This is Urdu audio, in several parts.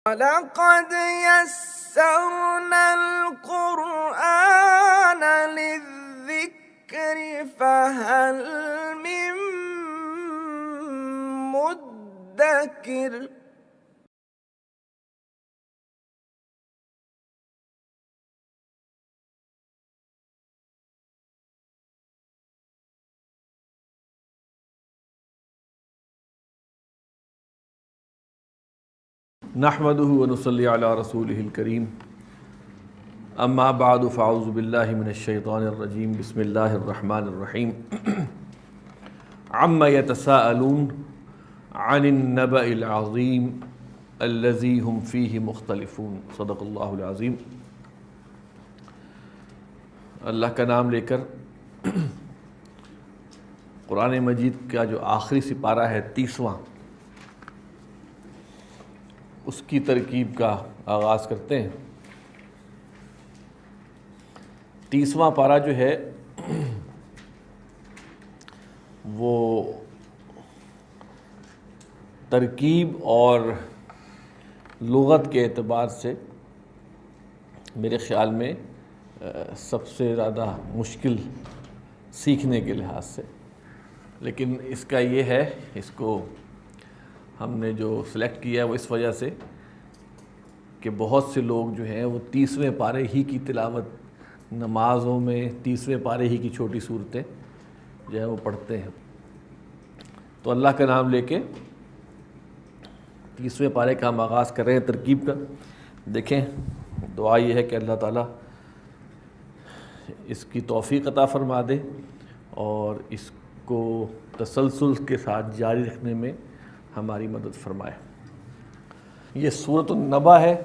وَلَقَدْ يَسَّرْنَا الْقُرْآنَ لِلذِّكْرِ فَهَلْ مِن مُّدَّكِرٍ نحمده ونصلی علی رسولہ الکریم اما بعد فاعوذ باللہ من الشیطان الرجیم بسم اللہ الرحمن الرحیم عما یتساءلون عن النبأ العظیم الذی هم فیہ مختلفون صدق اللہ العظیم۔ اللہ کا نام لے کر قرآن مجید کا جو آخری سپارہ ہے 30واں، اس کی ترکیب کا آغاز کرتے ہیں۔ 30واں پارہ جو ہے وہ ترکیب اور لغت کے اعتبار سے میرے خیال میں سب سے زیادہ مشکل سیکھنے کے لحاظ سے، لیکن اس کا یہ ہے، اس کو ہم نے جو سلیکٹ کیا ہے وہ اس وجہ سے کہ بہت سے لوگ جو ہیں وہ 30ویں پارے ہی کی تلاوت نمازوں میں 30ویں پارے ہی کی چھوٹی صورتیں جو ہے وہ پڑھتے ہیں۔ تو اللہ کا نام لے کے 30ویں پارے کا ہم آغاز کر رہے ہیں ترکیب کا۔ دیکھیں، دعا یہ ہے کہ اللہ تعالیٰ اس کی توفیق عطا فرما دے اور اس کو تسلسل کے ساتھ جاری رکھنے میں ہماری مدد فرمائے۔ یہ سورۃ النبا ہے۔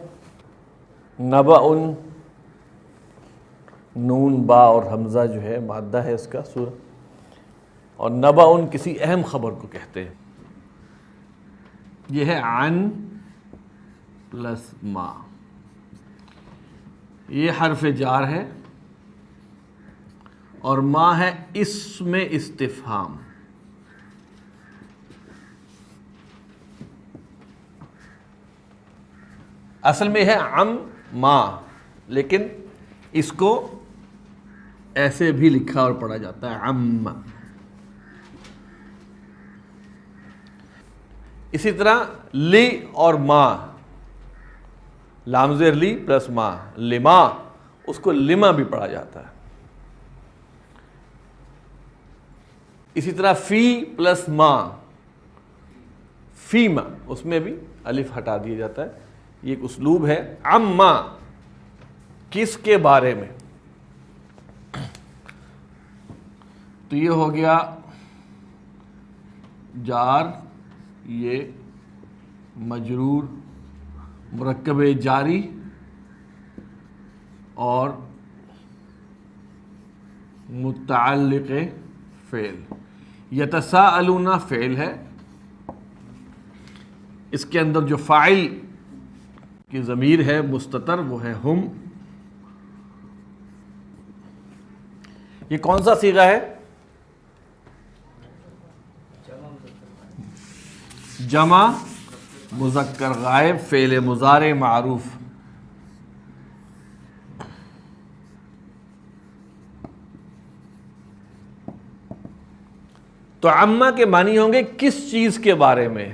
نبأ، نون با اور حمزہ جو ہے مادہ ہے اس کا سورہ، اور نبأ کسی اہم خبر کو کہتے ہیں۔ یہ ہے عن پلس ما، یہ حرف جار ہے اور ما ہے اسم استفہام۔ اصل میں ہے عم ما، لیکن اس کو ایسے بھی لکھا اور پڑھا جاتا ہے عم۔ اسی طرح لی اور ما، لام زیر لی پلس ما، لما، اس کو لما بھی پڑھا جاتا ہے۔ اسی طرح فی پلس ما، فیما، اس میں بھی الف ہٹا دیا جاتا ہے۔ یہ ایک اسلوب ہے۔ عما، کس کے بارے میں، تو یہ ہو گیا جار، یہ مجرور، مرکب جاری اور متعلق فعل۔ یتساءلون فعل ہے، اس کے اندر جو فاعل کی ضمیر ہے مستتر وہ ہے ہم۔ یہ کون سا صیغہ ہے؟ جمع مذکر غائب، فعل مضارع معروف۔ تو عما کے معنی ہوں گے کس چیز کے بارے میں۔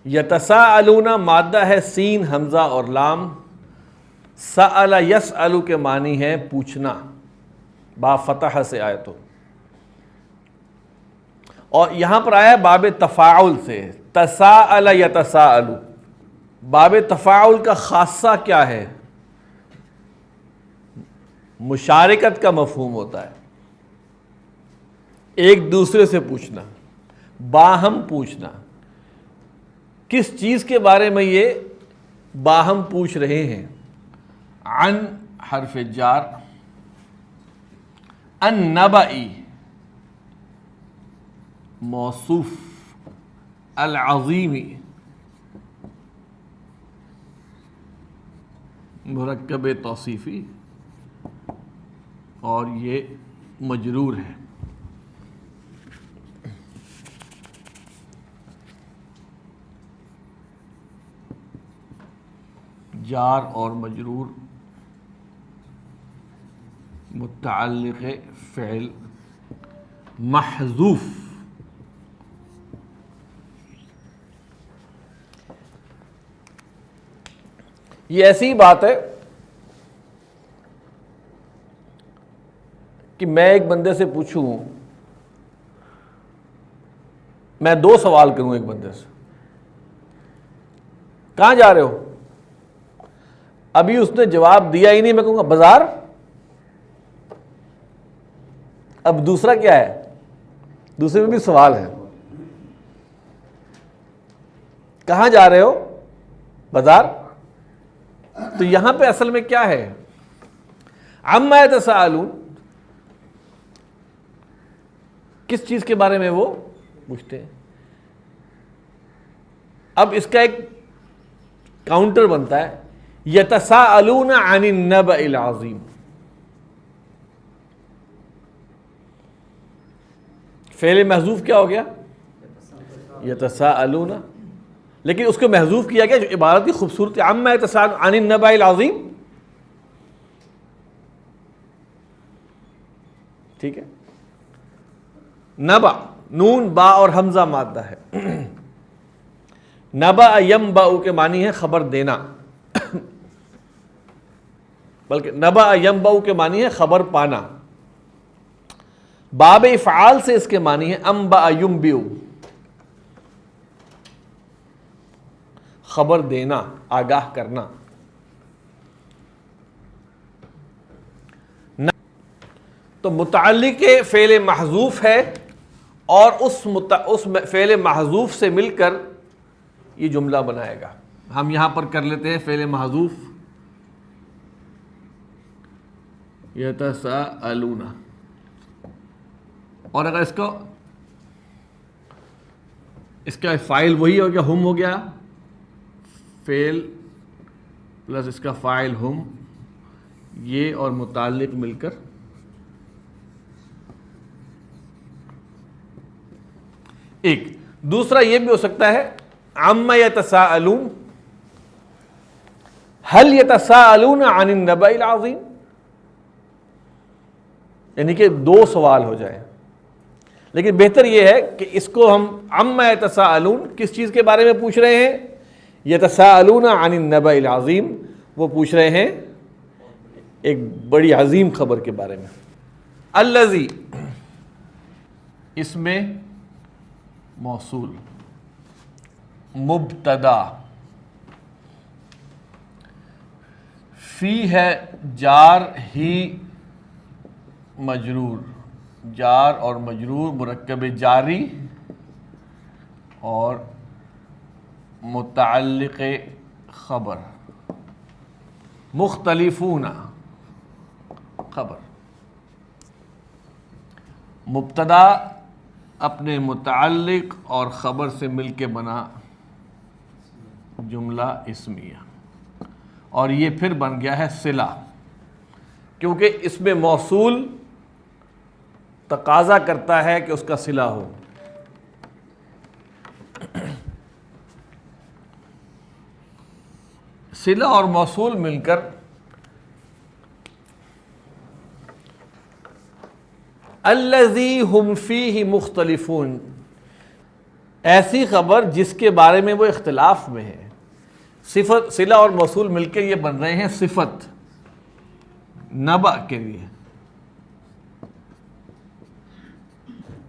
یتساءلون مادہ ہے سین، حمزہ اور لام۔ سأل یسأل کے معنی ہے پوچھنا، با فتح سے آئے تو، اور یہاں پر آیا باب تفاعل سے، تساءل یتساءل۔ باب تفاعل کا خاصہ کیا ہے؟ مشارکت کا مفہوم ہوتا ہے، ایک دوسرے سے پوچھنا، باہم پوچھنا۔ کس چیز کے بارے میں یہ باہم پوچھ رہے ہیں؟ عن حرف جار، النبئی موصوف، العظیمی مرکب توصیفی، اور یہ مجرور ہے۔ جار اور مجرور متعلق فعل محذوف. یہ ایسی بات ہے کہ میں ایک بندے سے پوچھوں، میں 2 سوال کروں ایک بندے سے، کہاں جا رہے ہو؟ ابھی اس نے جواب دیا ہی نہیں، میں کہوں گا بازار. اب دوسرا کیا ہے؟ دوسرے میں بھی سوال ہے، کہاں جا رہے ہو؟ بازار. تو یہاں پہ اصل میں کیا ہے؟ عما یتساءلون، کس چیز کے بارے میں وہ پوچھتے ہیں. اب اس کا ایک کاؤنٹر بنتا ہے، یتساءلون عن النبأ العظیم. فعل محذوف کیا ہو گیا؟ یتساءلون. لیکن اس کو محذوف کیا گیا جو عبارت کی خوبصورتی، عما یتساءلون عن النبأ العظیم. ٹھیک ہے. نبا، نون با اور حمزہ مادہ ہے. نبا ینبأ کے معنی ہے خبر دینا، بلکہ نبا ینبأ کے معنی ہے خبر پانا. باب افعال سے اس کے معنی ہے انبأ ینبئ، خبر دینا، آگاہ کرنا. تو متعلق فعل محذوف ہے، اور اس فعل محذوف سے مل کر یہ جملہ بنائے گا. ہم یہاں پر کر لیتے ہیں فعل محذوف یتساءلون، اور اگر اس کا فاعل وہی ہو گیا، ہم ہو گیا، فعل پلس اس کا فاعل ہم، یہ اور متعلق مل کر ایک. دوسرا یہ بھی ہو سکتا ہے عما یتساءلون هل یتساءلون عن النبأ العظیم، یعنی کہ 2 سوال ہو جائے. لیکن بہتر یہ ہے کہ اس کو ہم عما یتساءلون، کس چیز کے بارے میں پوچھ رہے ہیں؟ یتساءلون عن النبأ العظیم، وہ پوچھ رہے ہیں ایک بڑی عظیم خبر کے بارے میں. الذی، اس میں موصول، مبتدا، فی ہے جار ہی مجرور، جار اور مجرور مرکب جاری اور متعلق خبر، مختلفون خبر. مبتدا اپنے متعلق اور خبر سے مل کے بنا جملہ اسمیہ، اور یہ پھر بن گیا ہے صلہ، کیونکہ اس میں موصول تقاضا کرتا ہے کہ اس کا صلہ ہو. صلہ اور موصول مل کر الذی ہم فیہ مختلفون، ایسی خبر جس کے بارے میں وہ اختلاف میں ہے. صفت، صلہ اور موصول مل کے یہ بن رہے ہیں صفت نبأ کے لیے.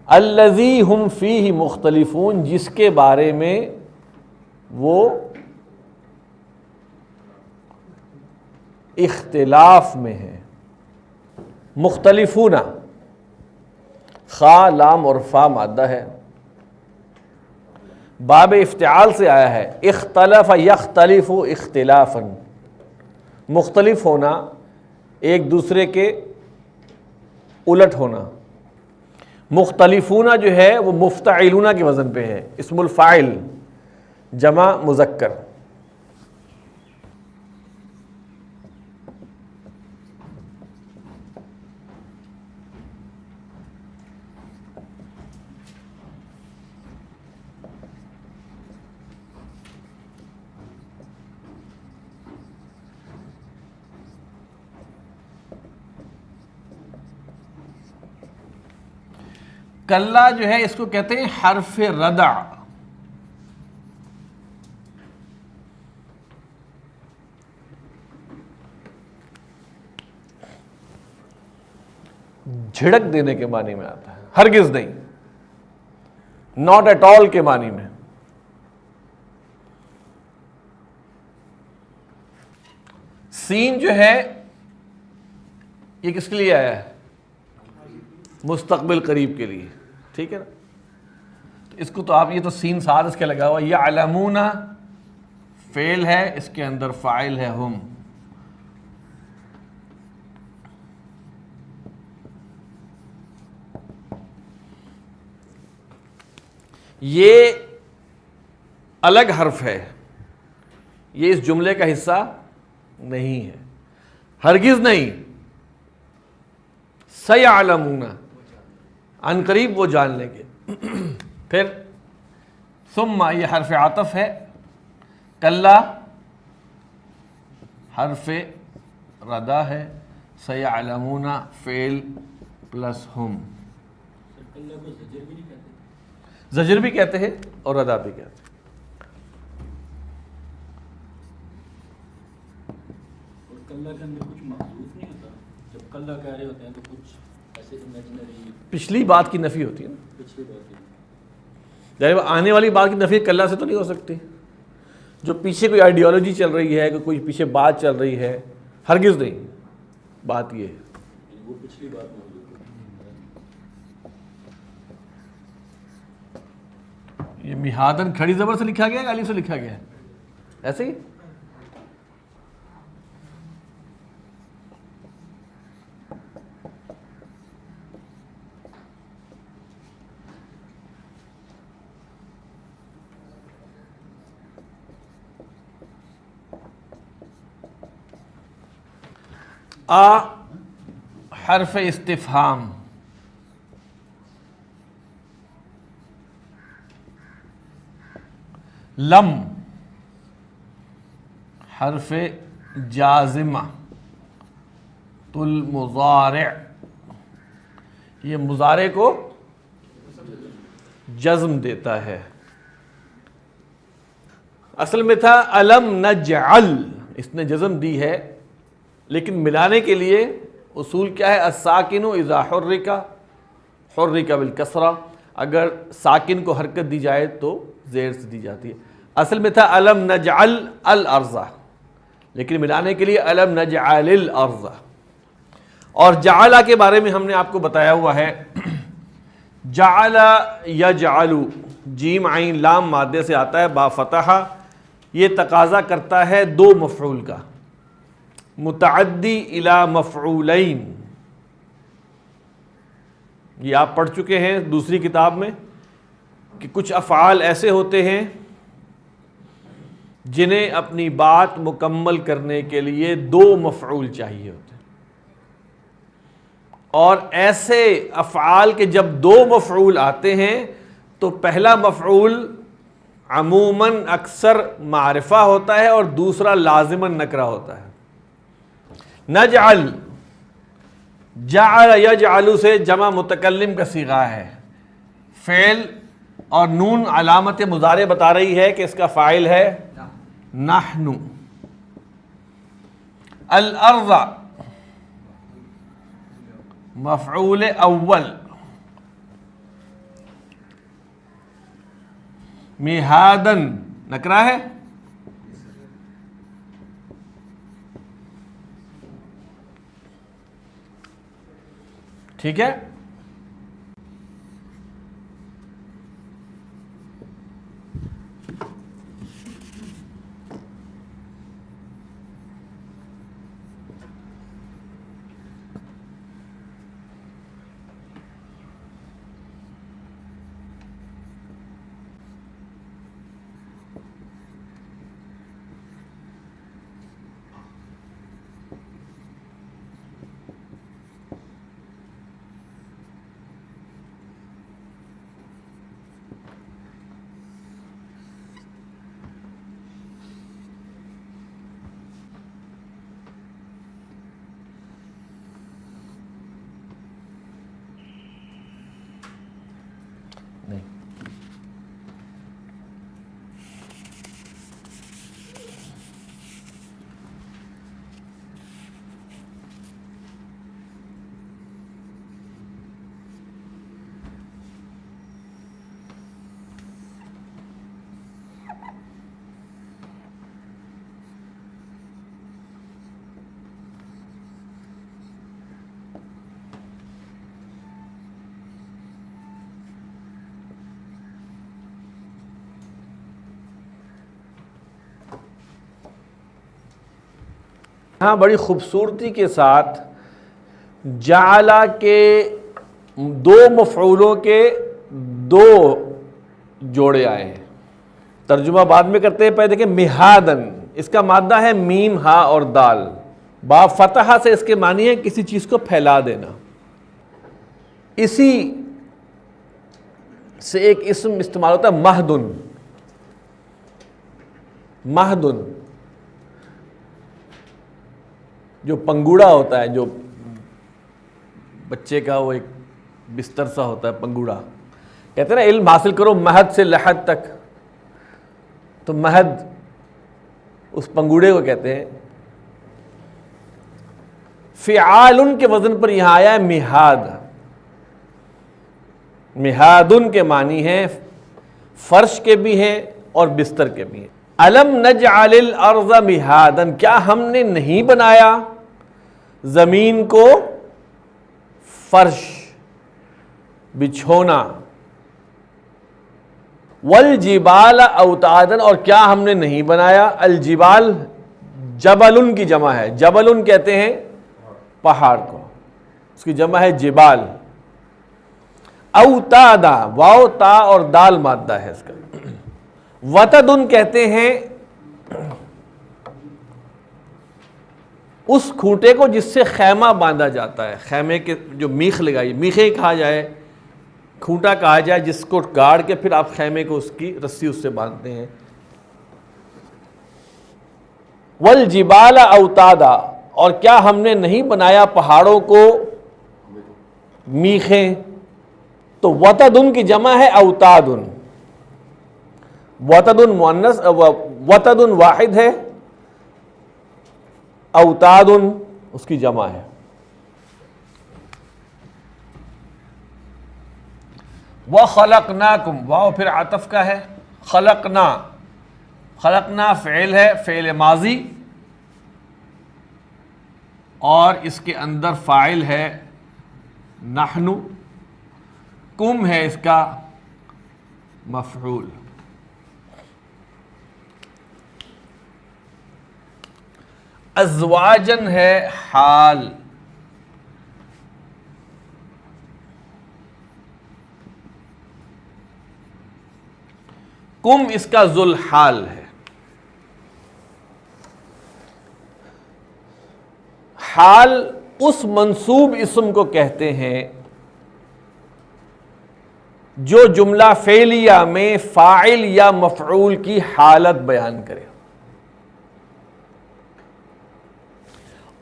الذی ہم فیہ مختلفون، جس کے بارے میں وہ اختلاف میں ہے. مختلفون، خا، لام اور فا مادہ ہے، باب افتعال سے آیا ہے. اختلف یختلف اختلافا، مختلف ہونا، ایک دوسرے کے الٹ ہونا. مختلفون جو ہے وہ مفتعلون کے وزن پہ ہے، اسم الفاعل جمع مذکر. کلا جو ہے اس کو کہتے ہیں حرف ردع. جھڑک دینے کے معنی میں آتا ہے, ہرگز نہیں, ناٹ ایٹ آل کے معنی میں. سین جو ہے یہ کس کے لیے آیا ہے؟ مستقبل قریب کے لیے, ٹھیک ہے نا. اس کو تو آپ, یہ تو سین ساتھ اس کے لگا ہوا, یعلمون فعل ہے, اس کے اندر فاعل ہے ہم. یہ الگ حرف ہے, یہ اس جملے کا حصہ نہیں ہے, ہرگز نہیں. سیعلمون, ان قریب وہ جان لیں گے. پھر ثم, یہ حرف عطف ہے. کلا حرف ردا ہے. سیعلمون فعل پلس ہم. زجر بھی کہتے ہیں اور ردا بھی کہتے ہیں. کلا کے اندر کچھ محذوف نہیں ہوتا؟ جب کلا کہہ رہے ہوتے ہیں تو کچھ ایسے امیجنری پچھلی بات کی نفی ہوتی ہے نا, پچھلی بات ہے. جب آنے والی بات کی نفی کلا سے تو نہیں ہو سکتی. جو پیچھے کوئی آئیڈیالوجی چل رہی ہے, کوئی پیچھے بات چل رہی ہے, ہرگز نہیں. بات یہ ہے وہ پچھلی بات محذوف ہے. یہ میہادن کھڑی زبر سے لکھا گیا ہے, الف سے لکھا گیا ہے, ایسے ہی. حرف استفہام. لم حرف جازمہ. المضارع, یہ مضارع کو جزم دیتا ہے. اصل میں تھا الم نجعل, اس نے جزم دی ہے, لیکن ملانے کے لیے اصول کیا ہے؟ الساکن اذا حرک حرک بالکسرہ, اگر ساکن کو حرکت دی جائے تو زیر سے دی جاتی ہے. اصل میں تھا الم نجعل الارض, لیکن ملانے کے لیے الم نجعل الارض. اور جعل کے بارے میں ہم نے آپ کو بتایا ہوا ہے, جعل یجعل, جیم عین لام مادے سے آتا ہے با فتح. یہ تقاضا کرتا ہے دو مفعول کا, متعدی الی مفعولین. یہ آپ پڑھ چکے ہیں دوسری کتاب میں کہ کچھ افعال ایسے ہوتے ہیں جنہیں اپنی بات مکمل کرنے کے لیے دو مفعول چاہیے ہوتے ہیں, اور ایسے افعال کے جب دو مفعول آتے ہیں تو پہلا مفعول عموماً اکثر معرفہ ہوتا ہے اور دوسرا لازماً نکرہ ہوتا ہے. نجعل, جعل یجعل سے جمع متکلم کا صیغہ ہے, فعل اور نون علامت مضارع بتا رہی ہے کہ اس کا فاعل ہے نحن. الارض مفعول اول. مہادن نکرہ ہے, ٹھیک ہے. ہاں بڑی خوبصورتی کے ساتھ جعل کے دو مفعولوں کے دو جوڑے آئے ہیں. ترجمہ بعد میں کرتے ہیں. پہلے دیکھیں مہادن، اس کا مادہ ہے میم ہا اور دال. با فتحہ سے اس کے معنی ہے کسی چیز کو پھیلا دینا. اسی سے ایک اسم استعمال ہوتا ہے مہدن. مہدن جو پنگوڑا ہوتا ہے، جو بچے کا وہ ایک بستر سا ہوتا ہے پنگوڑا. کہتے ہیں نا علم حاصل کرو مہد سے لحد تک، تو مہد اس پنگوڑے کو کہتے ہیں. فعال کے وزن پر یہاں آیا ہے مہاد. مہادن کے معنی ہیں فرش کے بھی ہیں اور بستر کے بھی ہیں. الم نجعل الارض مہادن، کیا ہم نے نہیں بنایا زمین کو فرش، بچھونا. والجبال اوتادا، اور کیا ہم نے نہیں بنایا الجبال، جبل کی جمع ہے. جبل کہتے ہیں پہاڑ کو، اس کی جمع ہے جبال. اوتادا، واو تا اور دال مادہ ہے اس کا. وتدن کہتے ہیں اس کھوٹے کو جس سے خیمہ باندھا جاتا ہے. خیمے کے جو میخ لگائی، میخیں کہا جائے، کھوٹا کہا جائے، جس کو گاڑ کے پھر آپ خیمے کو اس کی رسی اس سے باندھتے ہیں. والجبال اوتادا، اور کیا ہم نے نہیں بنایا پہاڑوں کو میخیں. تو وتدن کی جمع ہے اوتادن. وتدن مؤنث، وتدن واحد ہے، اوتادن اس کی جمع ہے. وَخَلَقْنَاكُمْ، واو پھر عطف کا ہے. خلقنا، خلقنا فعل ہے، فعل ماضی، اور اس کے اندر فاعل ہے نحن. کم ہے اس کا مفعول. ازواجن ہے حال. کم اس کا ذوالحال ہے. حال اس منصوب اسم کو کہتے ہیں جو جملہ فعلیہ میں فاعل یا مفعول کی حالت بیان کرے،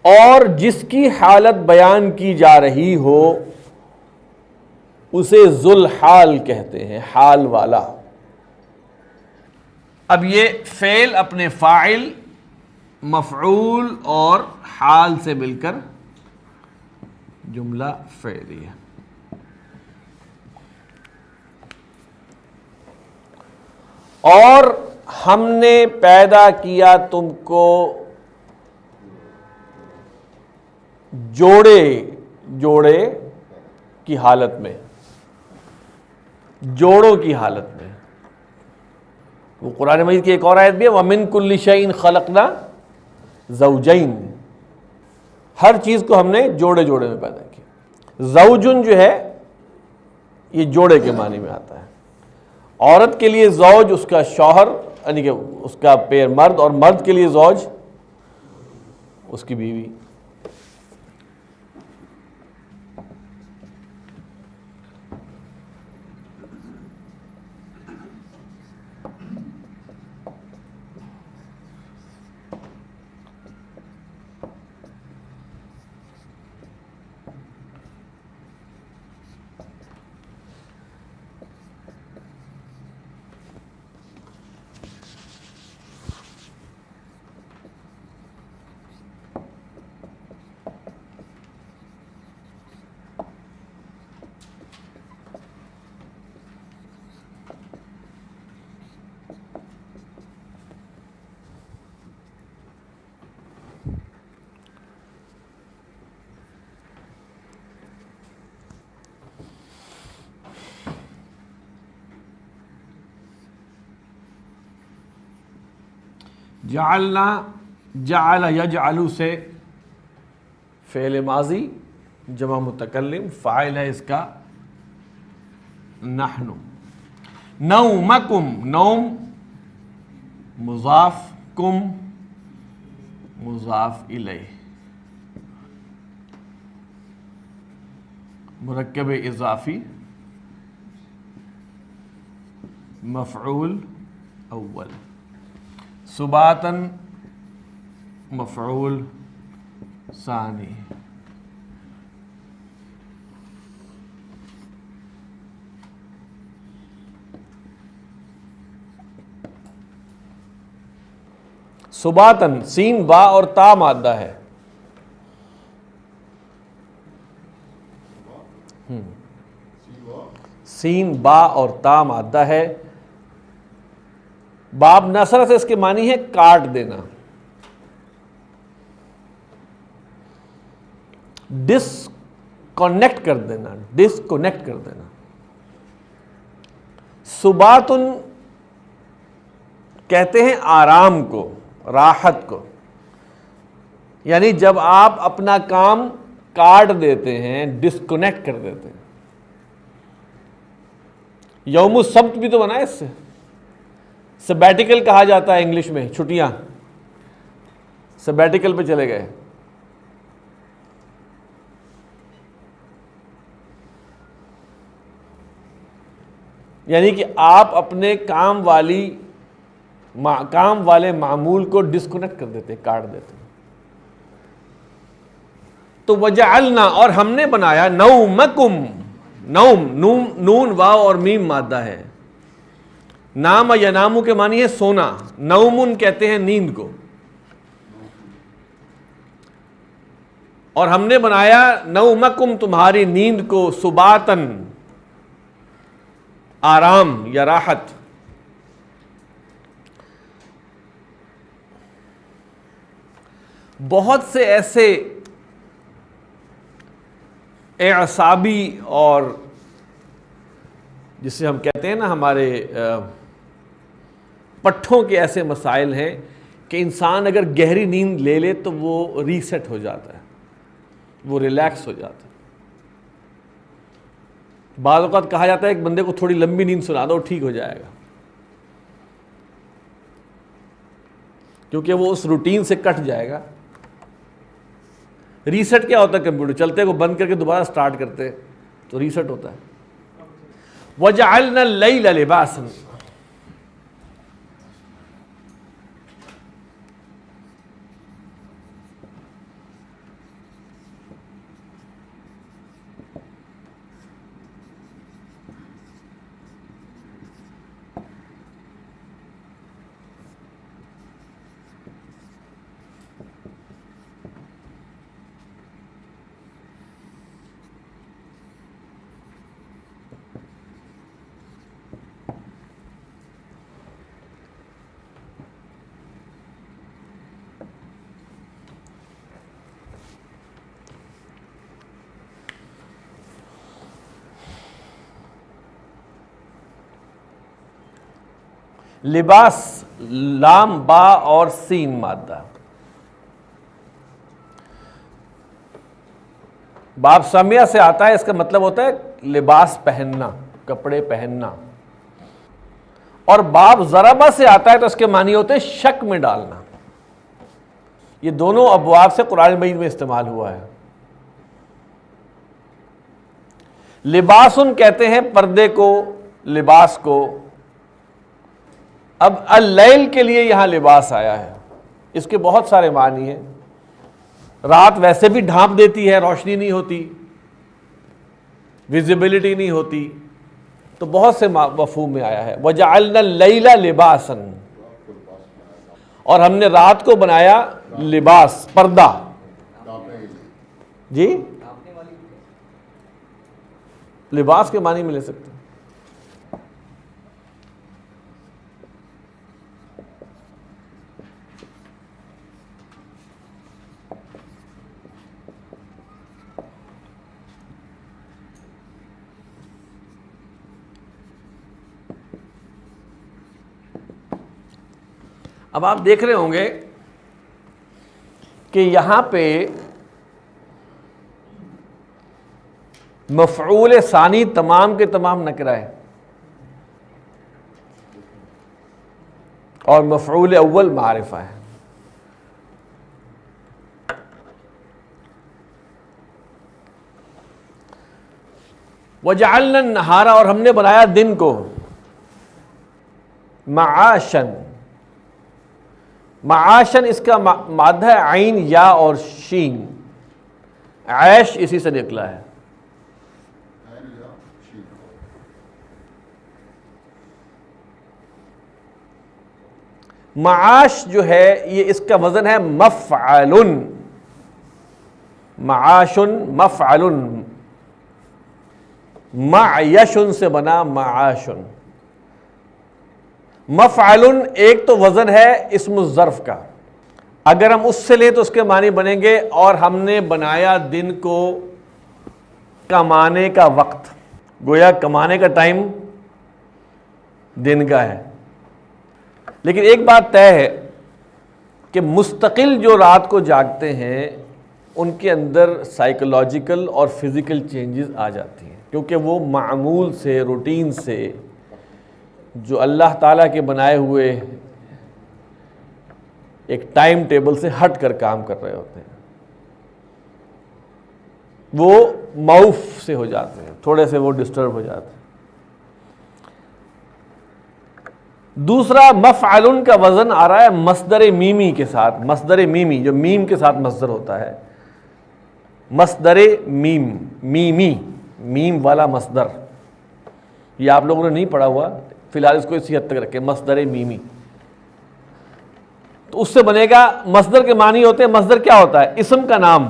اور جس کی حالت بیان کی جا رہی ہو اسے ذوالحال کہتے ہیں، حال والا. اب یہ فعل اپنے فاعل، مفعول اور حال سے مل کر جملہ فعلی ہے. اور ہم نے پیدا کیا تم کو جوڑے، جوڑے کی حالت میں، جوڑوں کی حالت میں. وہ قرآن مجید کی ایک اور آیت بھی ہے وَمِن كُلِّ شَيْءٍ خَلَقْنَا زَوْجَيْن. ہر چیز کو ہم نے جوڑے جوڑے میں پیدا کیا. زوجن جو ہے یہ جوڑے کے معنی میں آتا ہے. عورت کے لیے زوج اس کا شوہر، یعنی کہ اس کا پیر مرد، اور مرد کے لیے زوج اس کی بیوی. جعلنا، جعل یجعل سے فعل ماضی جمع متکلم، فاعل ہے اس کا نحن. نومکم، نوم مضاف، کم مضاف الیہ، مرکب اضافی مفعول اول، سباتن مفعول ثانی. سباتن سین با اور تا مادہ ہے. سین با اور تا مادہ ہے. باب نصر سے اس کے معنی ہے کاٹ دینا، ڈسکنیکٹ کر دینا، ڈسکنیکٹ کر دینا. سباتن کہتے ہیں آرام کو، راحت کو، یعنی جب آپ اپنا کام کاٹ دیتے ہیں، ڈسکنیکٹ کر دیتے ہیں. یوم السبت بھی تو بنا ہے اس سے، سبیٹیکل کہا جاتا ہے انگلش میں، چھٹیاں، سبیٹیکل پہ چلے گئے. یعنی کہ آپ اپنے کام والے معمول کو ڈسکنیکٹ کر دیتے، کاٹ دیتے. تو وجعلنا، اور ہم نے بنایا، نومکم، نوم نون واو اور میم مادہ ہے. نام ینامو کے معنی ہے سونا، نومن کہتے ہیں نیند کو. اور ہم نے بنایا نومکم تمہاری نیند کو، سباتن آرام یا راحت. بہت سے ایسے اعصابی اور جسے ہم کہتے ہیں نا ہمارے پٹھوں کے ایسے مسائل ہیں کہ انسان اگر گہری نیند لے لے تو وہ ریسیٹ ہو جاتا ہے، وہ ریلیکس ہو جاتا ہے. بعض اوقات کہا جاتا ہے ایک بندے کو تھوڑی لمبی نیند سنا دو ٹھیک ہو جائے گا، کیونکہ وہ اس روٹین سے کٹ جائے گا. ریسیٹ کیا ہوتا ہے؟ کمپیوٹر چلتے کو بند کر کے دوبارہ سٹارٹ کرتے تو ریسیٹ ہوتا ہے. وَجَعَلْنَا اللَّيْلَ لِبَاسًا، لباس لام با اور سین مادہ. باب سمیہ سے آتا ہے، اس کا مطلب ہوتا ہے لباس پہننا، کپڑے پہننا. اور باب ضربہ سے آتا ہے تو اس کے معنی ہوتے ہیں شک میں ڈالنا. یہ دونوں ابواب سے قرآن مجید میں استعمال ہوا ہے. لباسن کہتے ہیں پردے کو، لباس کو. اب اللیل کے لیے یہاں لباس آیا ہے، اس کے بہت سارے معنی ہیں. رات ویسے بھی ڈھانپ دیتی ہے، روشنی نہیں ہوتی، ویزیبلٹی نہیں ہوتی، تو بہت سے مفہوم میں آیا ہے. وَجَعَلْنَا اللَّيْلَ لِبَاسًا، اور ہم نے رات کو بنایا لباس، پردہ. جی لباس کے معنی میں لے سکتے ہیں. اب آپ دیکھ رہے ہوں گے کہ یہاں پہ مفعول ثانی تمام کے تمام نکرہ ہے اور مفعول اول معرفہ ہے. وَجَعَلْنَا النَّهَارَ اور ہم نے بنایا دن کو معاشن. معاشن اس کا مادہ ہے عین یا اور شین. عیش اسی سے نکلا ہے. معاش جو ہے یہ اس کا وزن ہے مفعل. معاشن مفعل. معیشن سے بنا معاشن. مفعل ایک تو وزن ہے اسم الظرف کا، اگر ہم اس سے لیں تو اس کے معنی بنیں گے اور ہم نے بنایا دن کو کمانے کا وقت. گویا کمانے کا ٹائم دن کا ہے. لیکن ایک بات طے ہے کہ مستقل جو رات کو جاگتے ہیں ان کے اندر سائیکولوجیکل اور فزیکل چینجز آ جاتی ہیں، کیونکہ وہ معمول سے، روٹین سے، جو اللہ تعالیٰ کے بنائے ہوئے ایک ٹائم ٹیبل سے ہٹ کر کام کر رہے ہوتے ہیں، وہ معوف سے ہو جاتے ہیں، تھوڑے سے وہ ڈسٹرب ہو جاتے ہیں. دوسرا مفعل کا وزن آ رہا ہے مصدر میمی کے ساتھ. مصدر میمی جو میم کے ساتھ مصدر ہوتا ہے، مصدر میم، میمی، میم والا مصدر. یہ آپ لوگوں نے نہیں پڑھا ہوا، فی الحال اس کو اسی حد تک رکھیں، مصدر میمی. تو اس سے بنے گا، مصدر کے معنی ہوتے ہیں، مصدر کیا ہوتا ہے؟ اسم کا نام.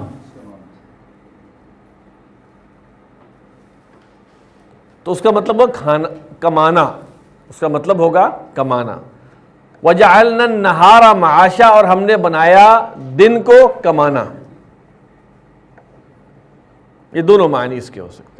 تو اس کا مطلب ہوگا کھانا، کمانا. اس کا مطلب ہوگا کمانا. وَجَعَلْنَا النَّهَارَ مَعَاشًا اور ہم نے بنایا دن کو کمانا. یہ دونوں معنی اس کے ہو سکتے ہیں.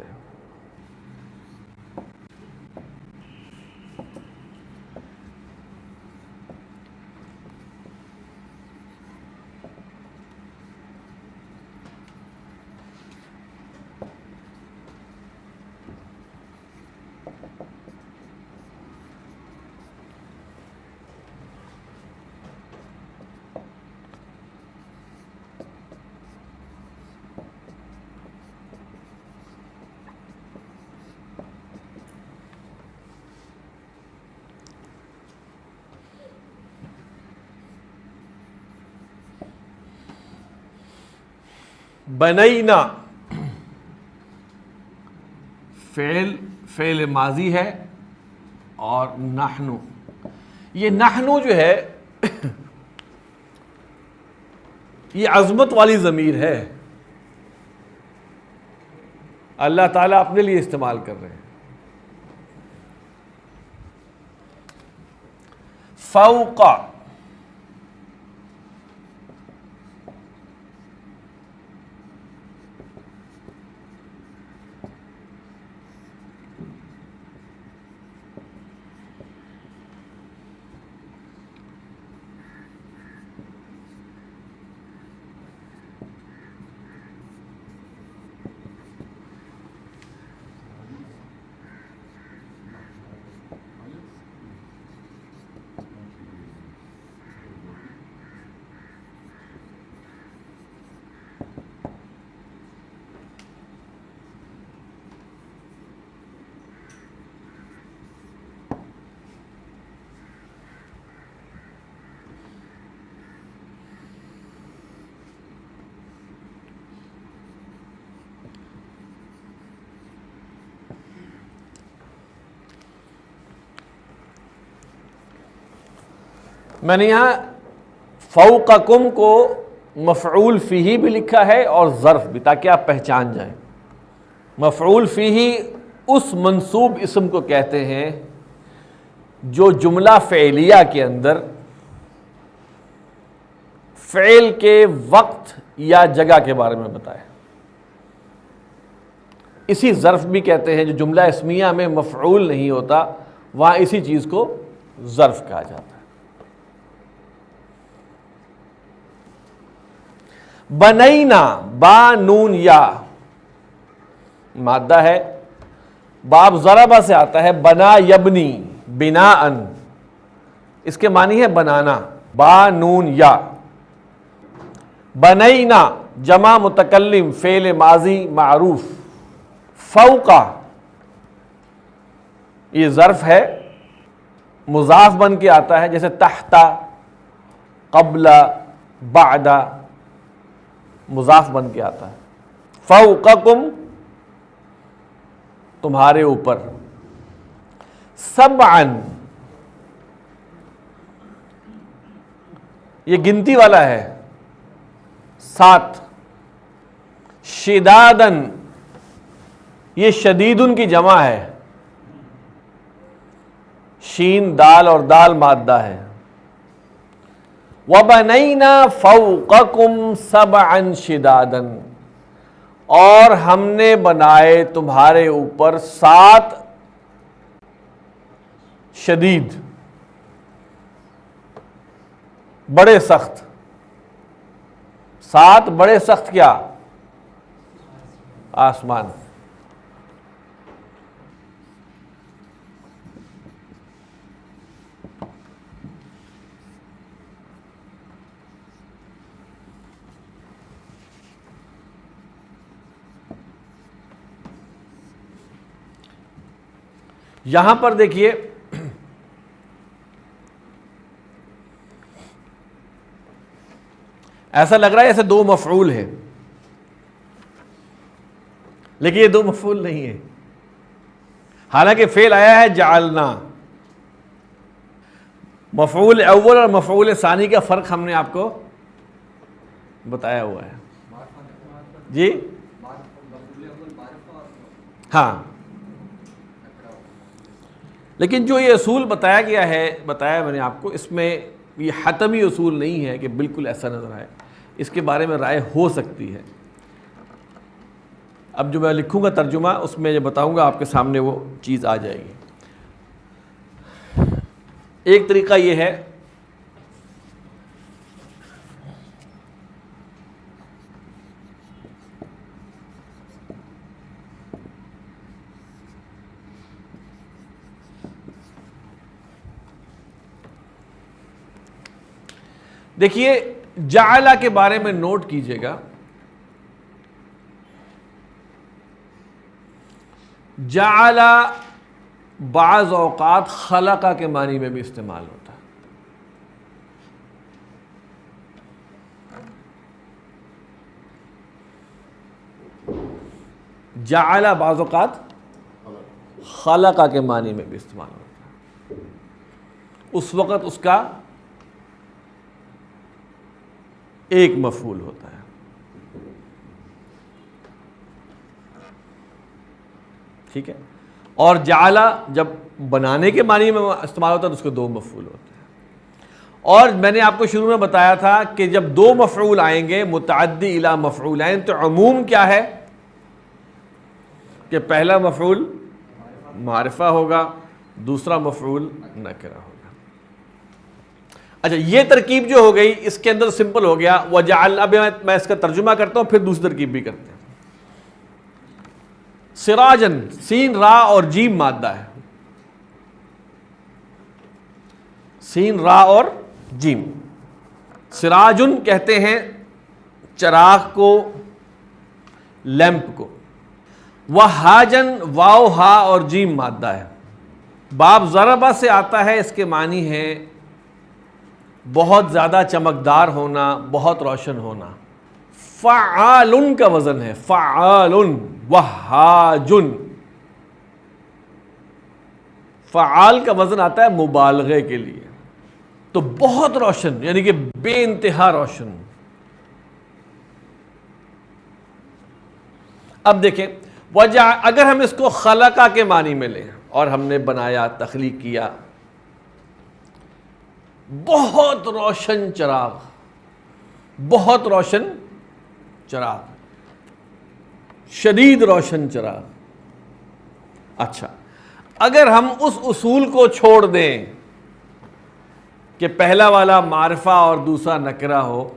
بنینا فعل ماضی ہے اور نحنو، یہ نحنو جو ہے یہ عظمت والی ضمیر ہے، اللہ تعالیٰ اپنے لیے استعمال کر رہے ہیں. فوق، میں نے یہاں فوقکم کو مفعول فیہ بھی لکھا ہے اور ظرف بھی، تاکہ آپ پہچان جائیں. مفعول فیہ اس منصوب اسم کو کہتے ہیں جو جملہ فعلیہ کے اندر فعل کے وقت یا جگہ کے بارے میں بتائے. اسی ظرف بھی کہتے ہیں، جو جملہ اسمیہ میں مفعول نہیں ہوتا وہاں اسی چیز کو ظرف کہا جاتا ہے. بنینا با نون یا مادہ ہے، باب ضربہ سے آتا ہے، بنا یبنی بناءً، اس کے معنی ہے بنانا، با نون یا۔ بنینا جمع متکلم فعل ماضی معروف، فوقا یہ ظرف ہے، مضاف بن کے آتا ہے، جیسے تحتا، قبل، بعد، مضاف بن کے آتا ہے۔ فوقکم تمہارے اوپر، سبعن یہ گنتی والا ہے، 7، شدادن یہ شدیدن کی جمع ہے، شین دال اور دال مادہ ہے۔ وَبَنَيْنَا فَوْقَكُمْ سَبْعًا شِدَادًا اور ہم نے بنائے تمہارے اوپر 7 شدید، بڑے سخت، 7 بڑے سخت کیا؟ آسمان۔ یہاں پر دیکھیے ایسا لگ رہا ہے جیسے 2 مفعول ہے، لیکن یہ 2 مفعول نہیں ہے، حالانکہ فعل آیا ہے جعلنا۔ مفعول اول اور مفعول ثانی کا فرق ہم نے آپ کو بتایا ہوا ہے جی، ہاں، لیکن جو یہ اصول بتایا گیا ہے، بتایا میں نے آپ کو، اس میں یہ حتمی اصول نہیں ہے کہ بالکل ایسا نظر آئے، اس کے بارے میں رائے ہو سکتی ہے۔ اب جو میں لکھوں گا ترجمہ، اس میں جو بتاؤں گا آپ کے سامنے وہ چیز آ جائے گی۔ ایک طریقہ یہ ہے دیکھیے، جعلہ کے بارے میں نوٹ کیجئے گا، جعلہ بعض اوقات خلقہ کے معنی میں بھی استعمال ہوتا ہے۔ جعلہ بعض اوقات خلقہ کے معنی میں بھی استعمال ہوتا ہے، اس وقت اس کا ایک مفعول ہوتا ہے۔ ٹھیک ہے، اور جعلہ جب بنانے کے معنی میں استعمال ہوتا ہے تو اس کے 2 مفعول ہوتے ہیں۔ اور میں نے آپ کو شروع میں بتایا تھا کہ جب 2 مفعول آئیں گے متعدی الی مفعولین تو عموم کیا ہے کہ پہلا مفعول معرفہ ہوگا، دوسرا مفعول نکرہ ہوگا۔ اچھا، یہ ترکیب جو ہو گئی اس کے اندر سمپل ہو گیا وجعل۔ اب میں اس کا ترجمہ کرتا ہوں، پھر دوسری ترکیب بھی کرتے ہیں۔ سراجن، سین را اور جیم مادہ ہے، سین را اور جیم۔ سراجن کہتے ہیں چراغ کو، لیمپ کو۔ وہاجن، واو ہا اور جیم مادہ ہے، باب ضربہ سے آتا ہے، اس کے معنی ہے بہت زیادہ چمکدار ہونا، بہت روشن ہونا۔ فعالن کا وزن ہے، فعالن۔ وہاجن، فعال کا وزن آتا ہے مبالغے کے لیے، تو بہت روشن یعنی کہ بے انتہا روشن۔ اب دیکھیں، وجہ اگر ہم اس کو خلقہ کے معنی میں لیں اور ہم نے بنایا، تخلیق کیا، بہت روشن چراغ، بہت روشن چراغ، شدید روشن چراغ۔ اچھا، اگر ہم اس اصول کو چھوڑ دیں کہ پہلا والا معرفہ اور دوسرا نکرہ ہو،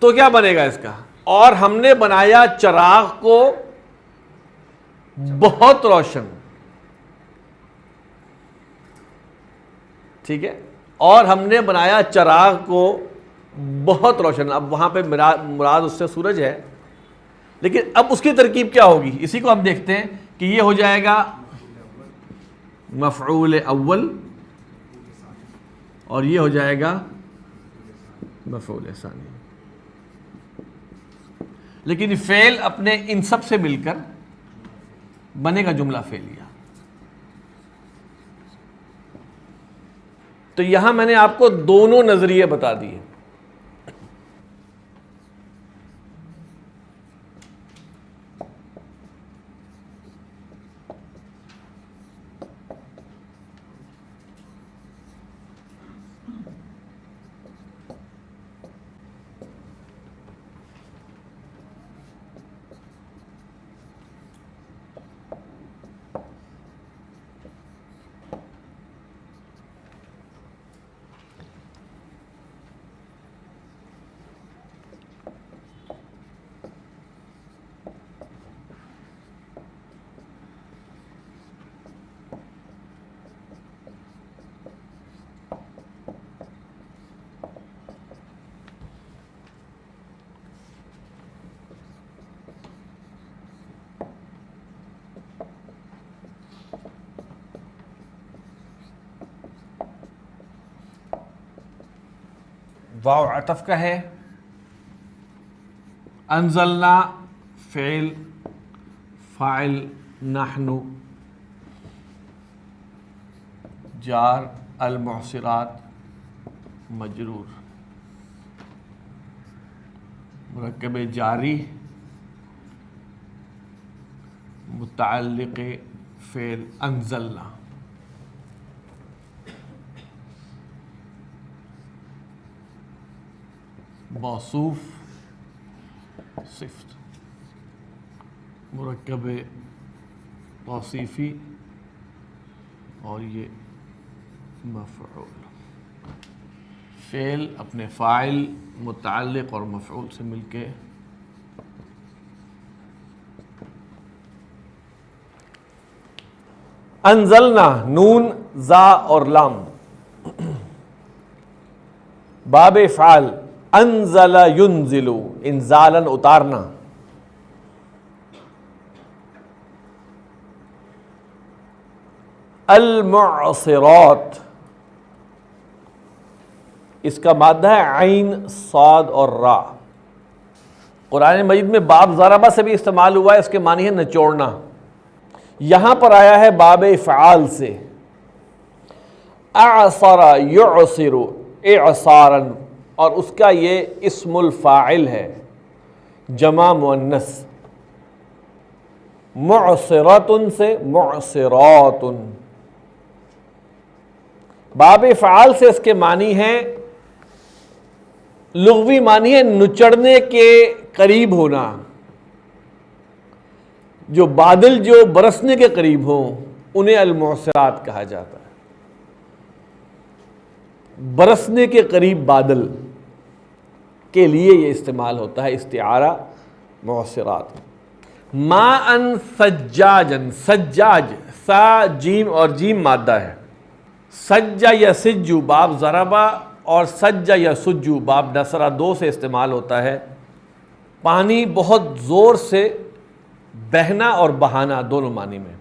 تو کیا بنے گا اس کا؟ اور ہم نے بنایا چراغ کو بہت روشن. ٹھیک ہے، اور ہم نے بنایا چراغ کو بہت روشن. اب وہاں پہ مراد اس سے سورج ہے، لیکن اب اس کی ترکیب کیا ہوگی اسی کو ہم دیکھتے ہیں کہ یہ ہو جائے گا مفعول اول اور یہ ہو جائے گا مفعول ثانی. لیکن فعل اپنے ان سب سے مل کر بنے گا جملہ فعلیہ. تو یہاں میں نے آپ کو دونوں نظریے بتا دیے. واو عطف کا ہے، انزلنا فعل فاعل نحن جار المعصرات مجرور مرکب جاری متعلق فعل انزلنا موصوف صفت مرکب توصیفی اور یہ مفعول. فعل اپنے فاعل متعلق اور مفعول سے مل کے انزلنا نون زا اور لام باب افعال انزل ینزل انزالاً اتارنا. المعصرات اس کا مادہ ہے عین صاد اور را. قرآن مجید میں باب ضربہ سے بھی استعمال ہوا ہے، اس کے معنی ہے نچوڑنا. یہاں پر آیا ہے باب افعال سے. اعصر یعصر اعصارا اور اس کا یہ اسم الفاعل ہے جمع مؤنث. معصرات سے معصرات. باب افعال سے اس کے معنی ہیں، لغوی معنی ہے نچڑنے کے قریب ہونا. جو بادل جو برسنے کے قریب ہوں انہیں المعصرات کہا جاتا ہے. برسنے کے قریب بادل کے لیے یہ استعمال ہوتا ہے استعارہ معصرات. ماءً سجاجن، سجاج سا جیم اور جیم مادہ ہے. سجا یا سجو باب ضربہ اور سجا یا سجو باب نصرہ دو سے استعمال ہوتا ہے. پانی بہت زور سے بہنا اور بہانا دونوں معنی میں،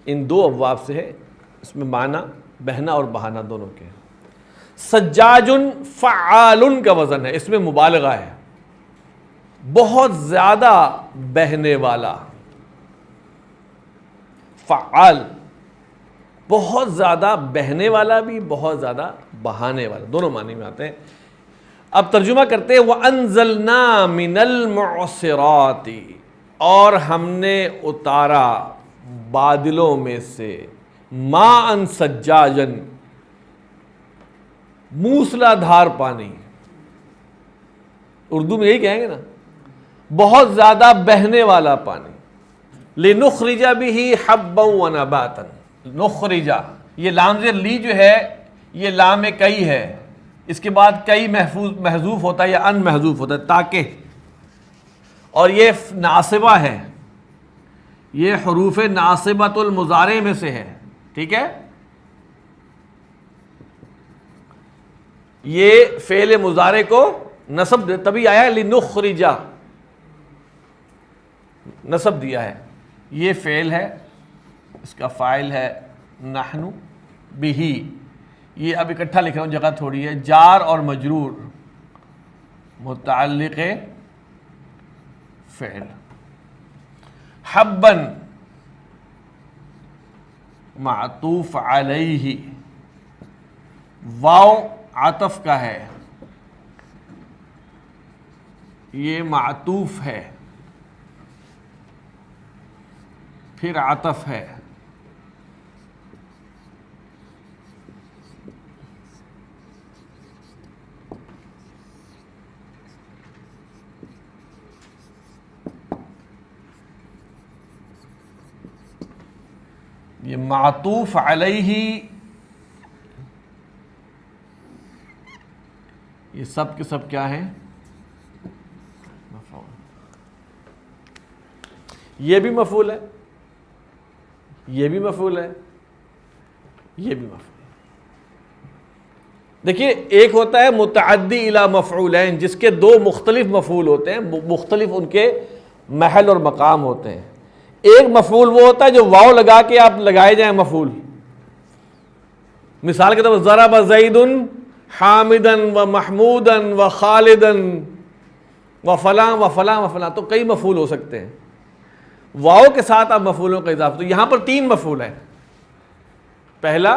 ان دو ابواب سے ہے. اس میں معنی بہنا اور بہانا دونوں کے. سجاجن فعالن کا وزن ہے، اس میں مبالغہ ہے، بہت زیادہ بہنے والا. فعال بہت زیادہ بہنے والا بھی، بہت زیادہ بہانے والا، دونوں معنی میں آتے ہیں. اب ترجمہ کرتے ہیں وَأَنزَلْنَا مِنَ الْمُعْصِرَاتِ اور ہم نے اتارا بادلوں میں سے ماءً سجاجن موسلا دھار پانی. اردو میں یہی کہیں گے نا، بہت زیادہ بہنے والا پانی. لِنُخْرِجَ بِهِ حَبًّا وَنَبَاتًا. نخرجا یہ لام زیر لی جو ہے یہ لام کئی ہے، اس کے بعد کئی محذوف ہوتا ہے یا ان محذوف ہوتا ہے، تاکہ، اور یہ ناصبہ ہے، یہ حروف ناصبۃ المضارع میں سے ہے، ٹھیک ہے؟ یہ فعل مضارع کو نصب تبھی آیا ہے، لنخرج، نصب دیا ہے، یہ فعل ہے، اس کا فاعل ہے نحن بہ، یہ اب اکٹھا لکھ رہا ہوں، جگہ تھوڑی ہے، جار اور مجرور متعلق فعل، حبا معطوف علیہ، واو عطف کا ہے، یہ معطوف ہے، پھر عطف ہے، یہ معطوف علیہ، یہ سب کے سب کیا ہیں؟ مفعول، یہ بھی مفعول ہے، یہ بھی مفعول ہے، یہ بھی مفعول ہے۔ دیکھیے ایک ہوتا ہے متعدی الی مفعولین، جس کے دو مختلف مفعول ہوتے ہیں، مختلف ان کے محل اور مقام ہوتے ہیں۔ ایک مفعول وہ ہوتا ہے جو واو لگا کے آپ لگائے جائیں مفعول، مثال کے طور پر ضرب زید حامدا و محمودا و خالدا و فلاں و فلاں و فلاں، تو کئی مفعول ہو سکتے ہیں، واو کے ساتھ آپ مفعولوں کا اضافہ، تو یہاں پر تین مفعول ہیں، پہلا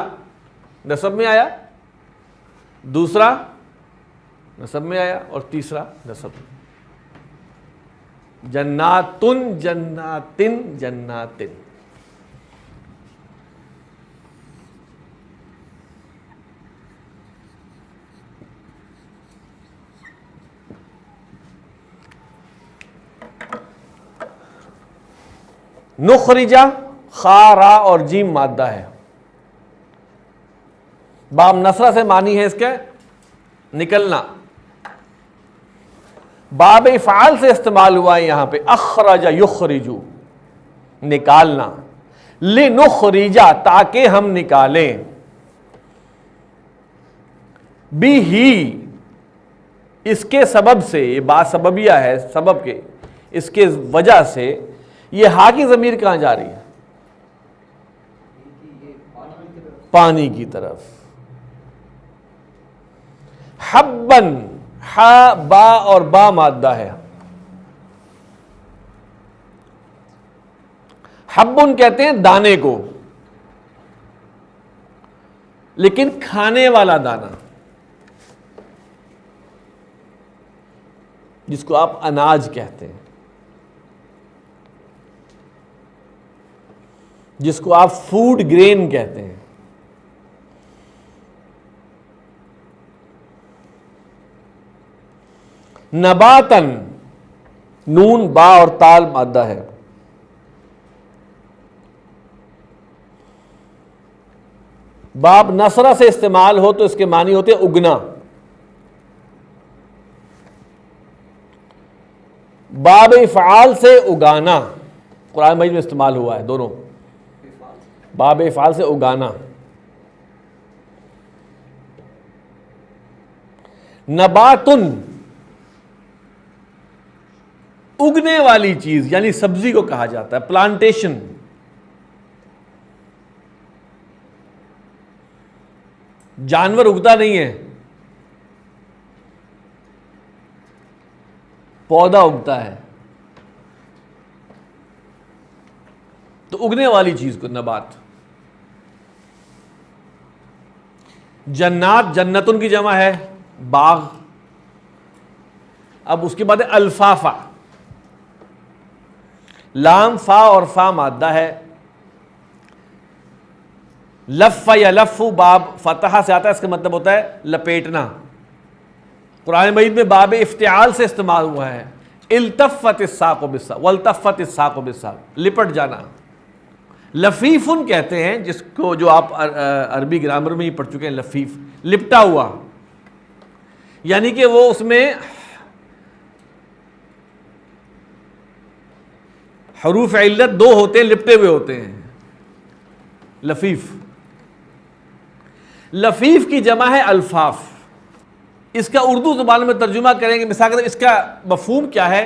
نصب میں آیا، دوسرا نصب میں آیا، اور تیسرا نصب میں، جناتن جناتن جناتن۔ نخرجہ، خا را اور جیم مادہ ہے، باب نصرہ سے معنی ہے اس کے نکلنا، باب افعال سے استعمال ہوا ہے یہاں پہ، اخرج یخرجو، نکالنا، لنخرجہ، تاکہ ہم نکالیں، بھی، اس کے سبب سے، یہ بات سببیہ ہے، سبب کے، اس کے وجہ سے، یہ ہا کی ضمیر کہاں جا رہی ہے؟ پانی کی طرف، حبن، ہا با اور با مادہ ہے، حبن کہتے ہیں دانے کو، لیکن کھانے والا دانا، جس کو آپ اناج کہتے ہیں، جس کو آپ فوڈ گرین کہتے ہیں، نباتن، نون با اور تال مادہ ہے، باب نصرہ سے استعمال ہو تو اس کے معنی ہوتے ہیں اگنا، باب افعال سے اگانا، قرآن مجید میں استعمال ہوا ہے دونوں، باب افعال سے اگانا، نباتن، اگنے والی چیز یعنی سبزی کو کہا جاتا ہے، پلانٹیشن، جانور اگتا نہیں ہے، پودا اگتا ہے، تو اگنے والی چیز کو نبات۔ جنات، جنتن کی جمع ہے، باغ۔ اب اس کے بعد الفافا، لام فا اور فا مادہ ہے، لف یا لف باب فتحہ سے آتا ہے، اس کا مطلب ہوتا ہے لپیٹنا، قرآن مجید میں باب افتعال سے استعمال ہوا ہے، التفت الساق بالساق والتفت الساق بالساق، لپٹ جانا۔ لفیفن کہتے ہیں جس کو، جو آپ عربی گرامر میں ہی پڑھ چکے ہیں، لفیف، لپٹا ہوا، یعنی کہ وہ اس میں حروف علت دو ہوتے ہیں، لپٹے ہوئے ہوتے ہیں. لفیف، لفیف کی جمع ہے الفاف. اس کا اردو زبان میں ترجمہ کریں گے، مثال کے طور اس کا مفہوم کیا ہے؟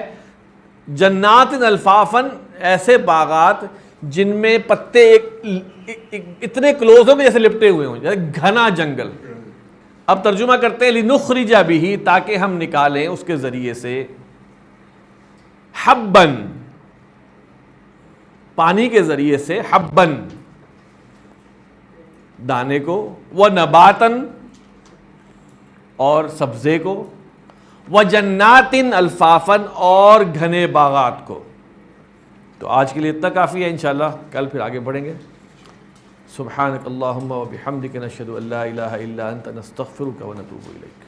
جنات الفافن، ایسے باغات جن میں پتے اتنے کلوز ہوں کہ جیسے لپٹے ہوئے ہوں، جیسے گھنا جنگل. اب ترجمہ کرتے ہیں لنخرج بہ، تاکہ ہم نکالیں اس کے ذریعے سے حبن، پانی کے ذریعے سے، حبن دانے کو، ونباتن اور سبزے کو، وجناتن الفافن اور گھنے باغات کو. تو آج کے لیے اتنا کافی ہے، انشاءاللہ کل پھر آگے بڑھیں گے. سبحانک اللہم و بحمدک، نشہد ان لا الہ الا انت، نستغفرک و نتوب الیک.